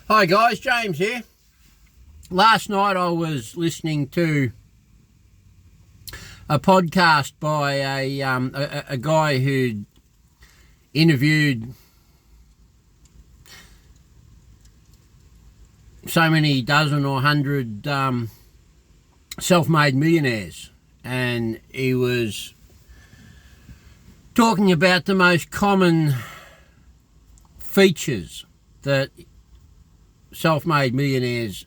Hi guys, James here. Last night I was listening to a podcast by a guy who interviewed so many dozen or hundred self-made millionaires, and he was talking about the most common features that self-made millionaires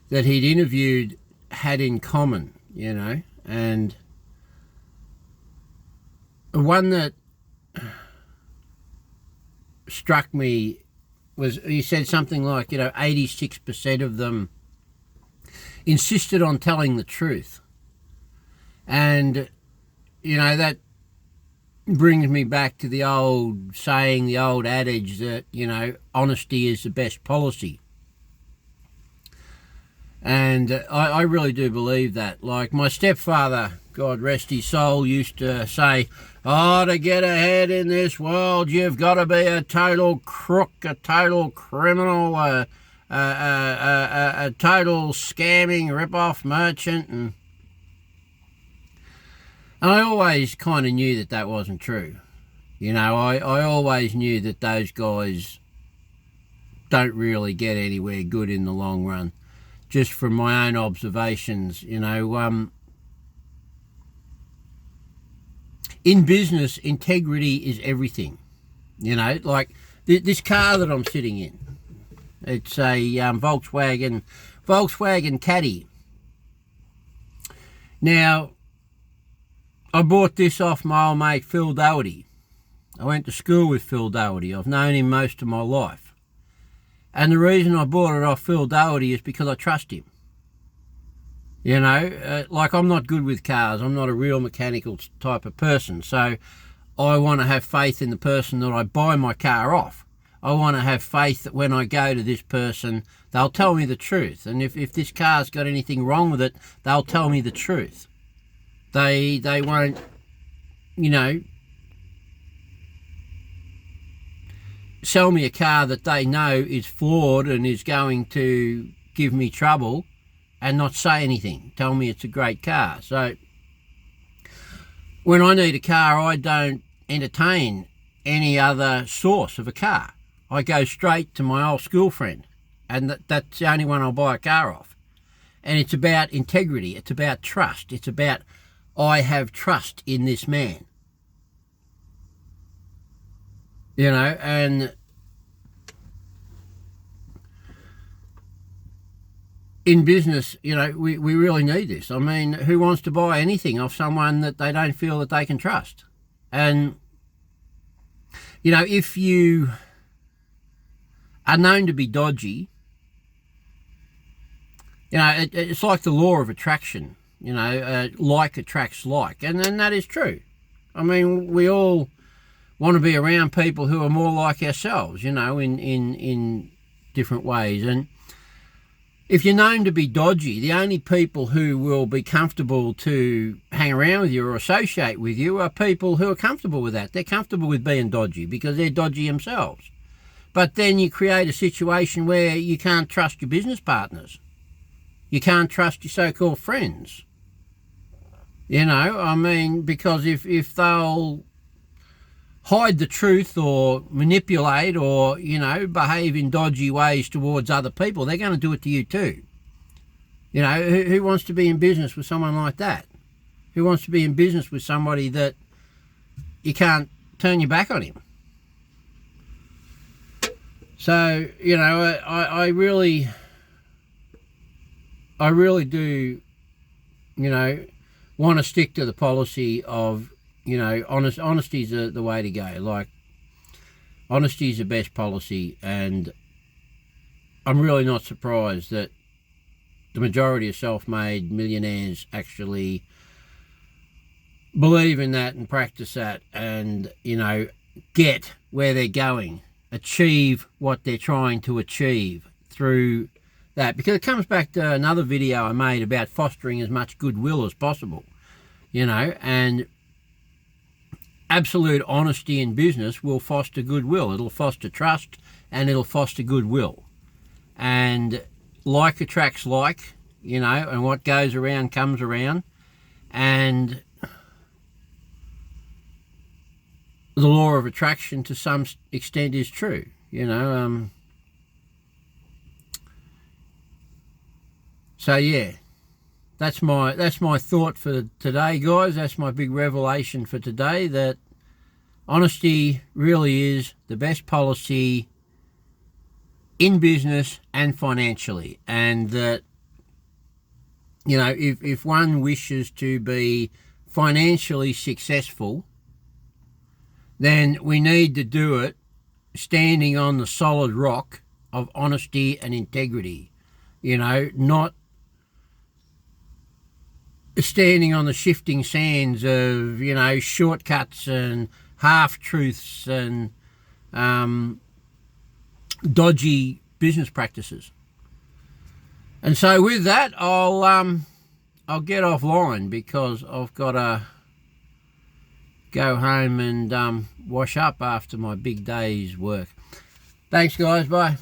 that he'd interviewed had in common, and one that struck me was he said something like, 86% of them insisted on telling the truth. And, that brings me back to the old saying, the old adage that, honesty is the best policy. And I really do believe that. Like my stepfather, God rest his soul, used to say, to get ahead in this world, you've got to be a total crook, a total criminal, a total scamming rip-off merchant. And I always kind of knew that wasn't true. I always knew that those guys don't really get anywhere good in the long run. Just from my own observations, in business, integrity is everything. Like this car that I'm sitting in, it's a Volkswagen Caddy. Now, I bought this off my old mate Phil Doherty. I went to school with Phil Doherty. I've known him most of my life. And the reason I bought it off Phil Doherty is because I trust him. Like I'm not good with cars. I'm not a real mechanical type of person. So I want to have faith in the person that I buy my car off. I want to have faith that when I go to this person, they'll tell me the truth. And if this car's got anything wrong with it, they'll tell me the truth. They won't, sell me a car that they know is flawed and is going to give me trouble and not say anything. Tell me it's a great car. So when I need a car, I don't entertain any other source of a car. I go straight to my old school friend, and that's the only one I'll buy a car off. And it's about integrity. It's about trust. It's about I have trust in this man. And in business, we really need this. I mean, who wants to buy anything off someone that they don't feel that they can trust? And, if you are known to be dodgy, it's like the law of attraction, like attracts like. And that is true. I mean, we all want to be around people who are more like ourselves, in different ways. And if you're known to be dodgy, the only people who will be comfortable to hang around with you or associate with you are people who are comfortable with that. They're comfortable with being dodgy because they're dodgy themselves. But then you create a situation where you can't trust your business partners. You can't trust your so-called friends. Because if they'll hide the truth or manipulate or, behave in dodgy ways towards other people, they're going to do it to you too. Who wants to be in business with someone like that? Who wants to be in business with somebody that you can't turn your back on him? So, I really do, want to stick to the policy of, honesty is the way to go. Like, honesty is the best policy, and I'm really not surprised that the majority of self-made millionaires actually believe in that and practice that and, get where they're going, achieve what they're trying to achieve through that. Because it comes back to another video I made about fostering as much goodwill as possible, and absolute honesty in business will foster goodwill. It'll foster trust and it'll foster goodwill. and like attracts like, you know, and what goes around comes around, and the law of attraction to some extent is true, you know. So yeah, that's my thought for today, guys. That's my big revelation for today, that honesty really is the best policy in business and financially, and that, you know, if one wishes to be financially successful, then we need to do it standing on the solid rock of honesty and integrity, you know, not standing on the shifting sands of, you know, shortcuts and half-truths and dodgy business practices. And so with that, I'll get offline because I've got to go home and wash up after my big day's work. Thanks, guys. Bye.